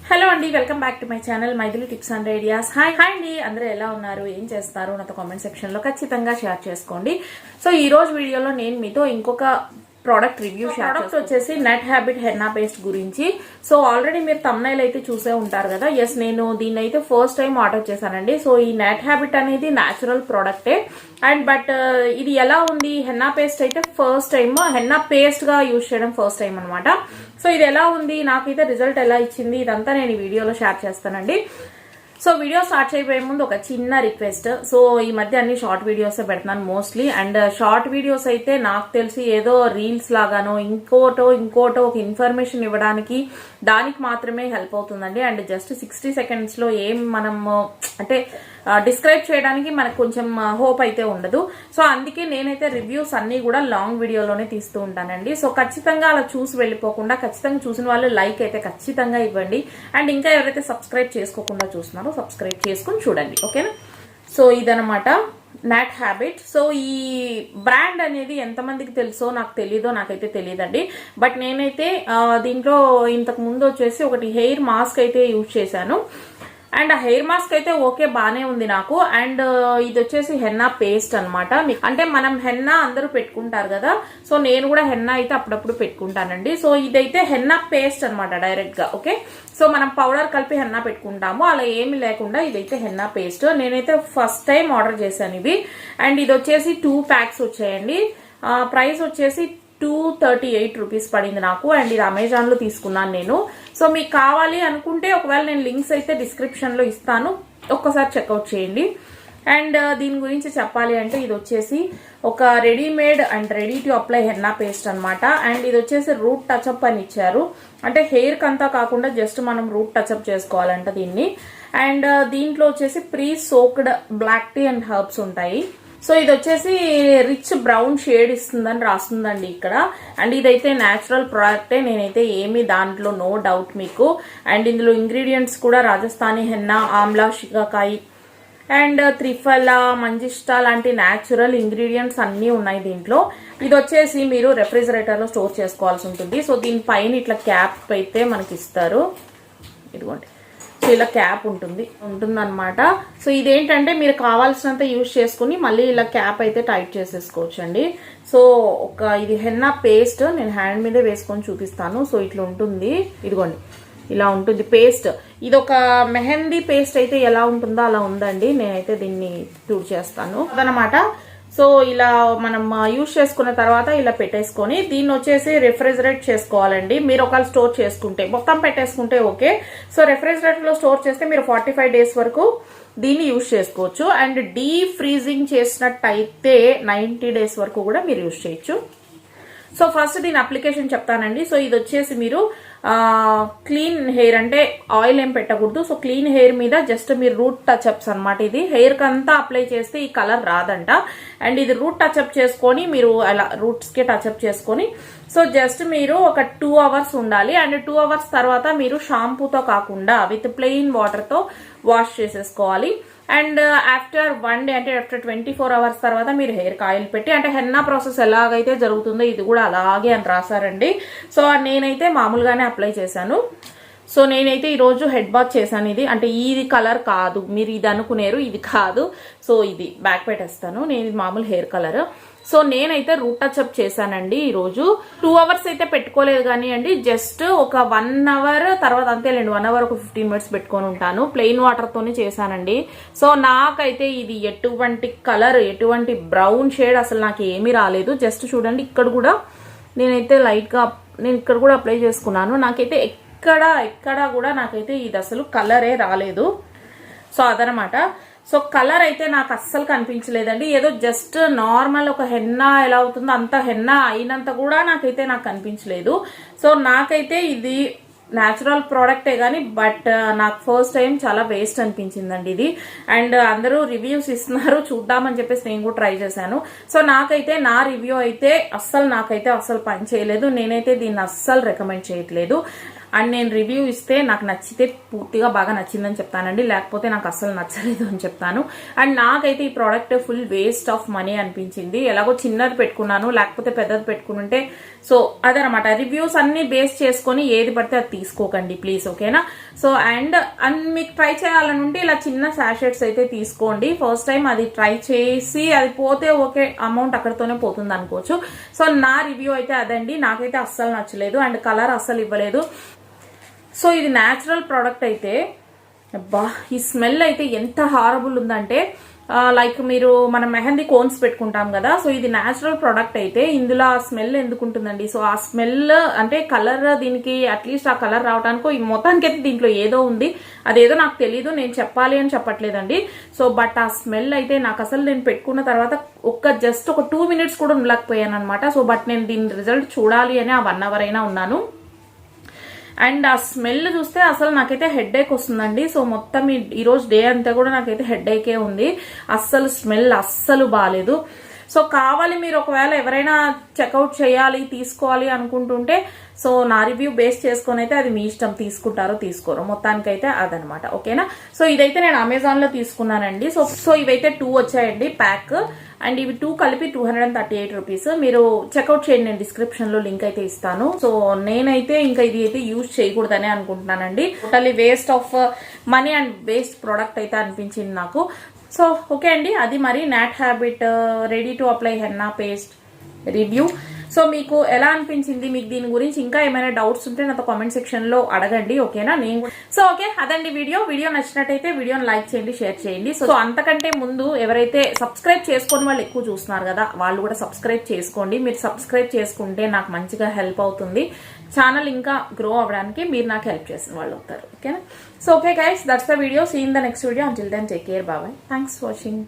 Hello అండి, welcome back to my channel Mythili tips and ideas. Hi అండి, అందరూ ఎలా ఉన్నారు, ఏం చేస్తారు నాతో కామెంట్ సెక్షన్ లో ఖచ్చితంగా షేర్ చేసుకోండి. సో ఈ రోజు వీడియోలో నేను మీతో ఇంకొక ప్రోడక్ట్ రివ్యూ ప్రోడక్ట్ వచ్చేసి నెట్ హ్యాబిట్ హెన్నా పేస్ట్ గురించి. సో ఆల్రెడీ మీరు థంబ్నైల్ అయితే చూసే ఉంటారు కదా. ఎస్, నేను దీన్ని అయితే ఫస్ట్ టైం ఆర్డర్ చేశానండి. సో ఈ నెట్ హ్యాబిట్ అనేది న్యాచురల్ ప్రోడక్టే అండ్ బట్ ఇది ఎలా ఉంది, హెన్నా పేస్ట్ అయితే ఫస్ట్ టైం, హెన్నా పేస్ట్ గా యూజ్ చేయడం ఫస్ట్ టైం అనమాట. సో ఇది ఎలా ఉంది, నాకైతే రిజల్ట్ ఎలా ఇచ్చింది, ఇదంతా నేను ఈ వీడియోలో షేర్ చేస్తానండి. సో వీడియో స్టార్ట్ చేయబోయే ముందు ఒక చిన్న రిక్వెస్ట్. సో ఈ మధ్య అన్ని షార్ట్ వీడియోస్ పెడుతున్నాను మోస్ట్లీ. అండ్ షార్ట్ వీడియోస్ అయితే నాకు తెలిసి ఏదో రీల్స్ లాగానో ఇంకోటో ఒక ఇన్ఫర్మేషన్ ఇవ్వడానికి దానికి మాత్రమే హెల్ప్ అవుతుందండి. అండ్ జస్ట్ 60 seconds లో ఏం మనం అంటే డిస్క్రైబ్ చేయడానికి మనకు కొంచెం హోప్ అయితే ఉండదు. సో అందుకే నేనైతే రివ్యూస్ అన్ని కూడా లాంగ్ వీడియోలోనే తీస్తూ ఉంటానండి. సో ఖచ్చితంగా అలా చూసి వెళ్ళిపోకుండా, ఖచ్చితంగా చూసిన వాళ్ళు లైక్ అయితే ఖచ్చితంగా ఇవ్వండి. అండ్ ఇంకా ఎవరైతే సబ్స్క్రైబ్ చేసుకోకుండా చూస్తున్నారో సబ్స్క్రైబ్ చేసుకుని చూడండి, ఓకేనా. సో ఇదనమాట నెట్ హ్యాబిట్. సో ఈ బ్రాండ్ అనేది ఎంతమందికి తెలుసో నాకు తెలీదో, నాకైతే తెలియదండి. బట్ నేనైతే దీంట్లో ఇంతకు ముందు వచ్చేసి ఒకటి హెయిర్ మాస్క్ అయితే యూజ్ చేశాను. అండ్ ఆ హెయిర్ మాస్క్ అయితే ఓకే, బానే ఉంది నాకు. అండ్ ఇది వచ్చేసి హెన్నా పేస్ట్ అనమాట. అంటే మనం హెన్నా అందరూ పెట్టుకుంటారు కదా, సో నేను కూడా హెన్నా అయితే అప్పుడప్పుడు పెట్టుకుంటానండి. సో ఇదైతే హెన్నా పేస్ట్ అనమాట డైరెక్ట్ గా. ఓకే, సో మనం పౌడర్ కలిపి హెన్నా పెట్టుకుంటాము, అలా ఏమి లేకుండా ఇదైతే హెన్నా పేస్ట్. నేనైతే ఫస్ట్ టైం ఆర్డర్ చేశాను ఇవి. అండ్ ఇది వచ్చేసి 2 packs వచ్చాయండి. ప్రైస్ వచ్చేసి 238 రూపీస్ పడింది నాకు. అండ్ ఇది అమెజాన్ లో తీసుకున్నాను నేను. సో మీకు కావాలి అనుకుంటే ఒకవేళ నేను లింక్స్ అయితే డిస్క్రిప్షన్ లో ఇస్తాను, ఒక్కసారి చెక్అవుట్ చేయండి. అండ్ దీని గురించి చెప్పాలి అంటే ఇది వచ్చేసి ఒక readymade and ready to apply henna paste అనమాట. అండ్ ఇది వచ్చేసి రూట్ టచ్అప్ అని ఇచ్చారు. అంటే హెయిర్ కంతా కాకుండా జస్ట్ మనం రూట్ టచ్అప్ చేసుకోవాలంట దీన్ని. అండ్ దీంట్లో వచ్చేసి pre soaked black tea and herbs ఉంటాయి. సో ఇది వచ్చేసి రిచ్ బ్రౌన్ షేడ్ ఇస్తుందని రాస్తుందండి ఇక్కడ. అండ్ ఇదైతే న్యాచురల్ ప్రోడక్టే, నేనైతే ఏమి దాంట్లో నో డౌట్ మీకు. అండ్ ఇందులో ఇంగ్రీడియంట్స్ కూడా రాజస్థానీ హెన్నా, ఆమ్లా, షికాకాయి అండ్ త్రిఫలా, మంజిష్టా లాంటి న్యాచురల్ ఇంగ్రీడియంట్స్ అన్ని ఉన్నాయి దీంట్లో. ఇది వచ్చేసి మీరు రెఫ్రిజిరేటర్ లో స్టోర్ చేసుకోవాల్సి ఉంటుంది. సో దీనిపైన ఇట్లా క్యాప్ అయితే మనకి ఇస్తారు, ఇదిగోండి. సో ఇలా క్యాప్ ఉంటుందన్నమాట. సో ఇదేంటంటే మీరు కావాల్సినంత యూజ్ చేసుకుని మళ్ళీ ఇలా క్యాప్ అయితే టైట్ చేసేసుకోవచ్చు అండి. సో ఇది హెన్నా పేస్ట్ నేను హ్యాండ్ మీదే వేసుకొని చూపిస్తాను. సో ఇట్లా ఉంటుంది, ఇదిగోండి ఇలా ఉంటుంది పేస్ట్. ఇది ఒక మెహందీ పేస్ట్ అయితే ఎలా ఉంటుందో అలా ఉందండి. నేనైతే దీన్ని చూడ్ చేస్తాను అదనమాట. సో ఇలా మనం యూజ్ చేసుకున్న తర్వాత ఇలా పెట్టేసుకొని దీన్ని వచ్చేసి రిఫ్రిజిరేట్ చేసుకోవాలండి. మీరు ఒకవేళ స్టోర్ చేసుకుంటే మొత్తం పెట్టేసుకుంటే ఓకే. సో రిఫ్రిజిరేటర్ లో స్టోర్ చేస్తే మీరు 45 days వరకు దీన్ని యూజ్ చేసుకోవచ్చు. అండ్ డీప్ ఫ్రీజింగ్ చేసినట్టయితే 90 days వరకు కూడా మీరు యూజ్ చేయొచ్చు. సో ఫస్ట్ దీని అప్లికేషన్ చెప్తానండి. సో ఇది వచ్చేసి మీరు క్లీన్ హెయిర్, అంటే ఆయిల్ ఏం పెట్టకూడదు. సో క్లీన్ హెయిర్ మీద జస్ట్ మీరు రూట్ టచ్అప్స్ అనమాట. ఇది హెయిర్ కంతా అప్లై చేస్తే ఈ కలర్ రాదంట. అండ్ ఇది రూట్ టచ్అప్ చేసుకొని మీరు అలా రూట్స్ కి టచ్అప్ చేసుకొని సో జస్ట్ మీరు ఒక 2 hours ఉండాలి. అండ్ 2 hours తర్వాత మీరు షాంపూతో కాకుండా విత్ ప్లెయిన్ వాటర్ తో వాష్ చేసేసుకోవాలి. అండ్ ఆఫ్టర్ 1 day అంటే ఆఫ్టర్ 24 hours తర్వాత మీరు హెయిర్ ఆయిల్ పెట్టి, అంటే హెన్నా ప్రాసెస్ ఎలాగైతే జరుగుతుందో ఇది కూడా అలాగే అని రాశారండి. సో నేనైతే మామూలుగానే అప్లై చేశాను. సో నేనైతే ఈరోజు హెడ్ బాత్ చేశాను. ఇది అంటే ఇది కలర్ కాదు, మీరు ఇది అనుకునేరు, ఇది కాదు. సో ఇది బ్యాక్ పెట్టేస్తాను, నేను ఇది మామూలు హెయిర్ కలర్. సో నేనైతే రూట్ టచ్అప్ చేశానండి ఈరోజు. 2 hours అయితే పెట్టుకోలేదు కానీ అండి, జస్ట్ ఒక 1 hour తర్వాత అంతేలేండి. 1 hour ఒక 15 minutes పెట్టుకొని ఉంటాను. ప్లెయిన్ వాటర్ తోనే చేశానండి. సో నాకైతే ఇది ఎటువంటి కలర్, ఎటువంటి బ్రౌన్ షేడ్ అసలు నాకు ఏమీ రాలేదు. జస్ట్ చూడండి, ఇక్కడ కూడా నేనైతే లైట్ గా నేను ఇక్కడ కూడా అప్లై చేసుకున్నాను. నాకైతే ఎక్కడ కూడా నాకైతే ఇది అసలు కలరే రాలేదు. సో అదనమాట. సో కలర్ అయితే నాకు అస్సలు కనిపించలేదండి. ఏదో జస్ట్ నార్మల్ ఒక హెన్నా ఎలా అవుతుందో అంత హెన్నా అయినంత కూడా నాకు కనిపించలేదు. సో నాకైతే ఇది న్యాచురల్ ప్రోడక్టే గానీ బట్ నాకు ఫస్ట్ టైం చాలా వేస్ట్ అనిపించిందండి ఇది. అండ్ అందరూ రివ్యూస్ ఇస్తున్నారు, చూద్దామని చెప్పేసి నేను కూడా ట్రై చేశాను. సో నాకైతే నా రివ్యూ అయితే అస్సలు పని చేయలేదు. నేనైతే దీన్ని అస్సలు రికమెండ్ చేయట్లేదు. అండ్ నేను రివ్యూ ఇస్తే నాకు నచ్చితే పూర్తిగా బాగా నచ్చిందని చెప్తానండి, లేకపోతే నాకు అస్సలు నచ్చలేదు అని చెప్తాను. అండ్ నాకైతే ఈ product full waste of money అనిపించింది. ఎలాగో చిన్నది పెట్టుకున్నాను, లేకపోతే పెద్దది పెట్టుకుంటే సో అదనమాట. రివ్యూస్ అన్ని బేస్ చేసుకొని ఏది పడితే అది తీసుకోకండి ప్లీజ్, ఓకేనా. సో అండ్ మీకు ట్రై చేయాలనుంటే ఇలా చిన్న సాషెట్స్ అయితే తీసుకోండి. ఫస్ట్ టైం అది ట్రై చేసి అది పోతే ఓకే, అమౌంట్ అక్కడితోనే పోతుంది అనుకోవచ్చు. సో నా రివ్యూ అయితే అదండి, నాకైతే అస్సలు నచ్చలేదు అండ్ కలర్ అస్సలు ఇవ్వలేదు. సో ఇది న్యాచురల్ ప్రోడక్ట్ అయితే అబ్బా ఈ స్మెల్ అయితే ఎంత హారబుల్ ఉందంటే లైక్ మీరు మనం మెహందీ కోన్స్ పెట్టుకుంటాం కదా, సో ఇది న్యాచురల్ ప్రోడక్ట్ అయితే ఇందులో ఆ స్మెల్ ఎందుకు ఉంటుందండి. సో ఆ స్మెల్ అంటే కలర్ దీనికి అట్లీస్ట్ ఆ కలర్ రావడానికి మొత్తానికి అయితే దీంట్లో ఏదో ఉంది, అదేదో నాకు తెలీదు, నేను చెప్పాలి అని చెప్పట్లేదండి. సో బట్ ఆ స్మెల్ అయితే నాకు అసలు నేను పెట్టుకున్న తర్వాత జస్ట్ ఒక 2 minutes కూడా ఉండలేకపోయాను అనమాట. సో బట్ నేను దీని రిజల్ట్ చూడాలి అని ఆ 1 hour అయినా ఉన్నాను. అండ్ ఆ స్మెల్ చూస్తే అసలు నాకైతే హెడ్ ఏక్ వస్తుందండి. సో మొత్తం ఈరోజు డే అంతా కూడా నాకైతే హెడ్ ఏకే ఉంది, అస్సలు స్మెల్ అస్సలు బాగాలేదు. సో కావాలి మీరు ఒకవేళ ఎవరైనా చెక్అవుట్ చేయాలి తీసుకోవాలి అనుకుంటుంటే సో నా రివ్యూ బేస్ చేసుకొని అయితే అది మీ ఇష్టం, తీసుకుంటారో తీసుకోరో, మొత్తానికైతే అదనమాట, ఓకేనా. సో ఇదైతే నేను అమెజాన్ లో తీసుకున్నానండి. సో ఇవైతే 2 వచ్చాయండి ప్యాక్, అండ్ ఇవి 2 కలిపి 238 రూపీస్. మీరు చెక్అవుట్ చేయండి, నేను డిస్క్రిప్షన్ లో లింక్ అయితే ఇస్తాను. సో నేనైతే ఇంకా ఇది అయితే యూజ్ చేయకూడదనే అనుకుంటున్నానండి. Totally waste of money and waste product అయితే అనిపించింది నాకు. సో ఓకే అండి, అది మరి not habit ready to apply henna paste review. So మీకు ఎలా అనిపించింది, మీకు దీని గురించి ఇంకా ఏమైనా డౌట్స్ ఉంటే నాతో కామెంట్ సెక్షన్ లో అడగండి, ఓకేనా. నేను సో ఓకే అదండి వీడియో నచ్చినట్టయితే వీడియోని లైక్ చేయండి, షేర్ చేయండి. సో అంతకంటే ముందు ఎవరైతే సబ్స్క్రైబ్ చేసుకొని వాళ్ళు ఎక్కువ చూస్తున్నారు కదా, వాళ్ళు కూడా సబ్స్క్రైబ్ చేసుకోండి. మీరు సబ్స్క్రైబ్ చేసుకుంటే నాకు మంచిగా హెల్ప్ అవుతుంది, ఛానల్ ఇంకా గ్రో అవ్వడానికి మీరు నాకు హెల్ప్ చేసిన వాళ్ళు అవుతారు, ఓకేనా. So okay guys, that's the video. See in the next video. Until then take care, bye, thanks for watching.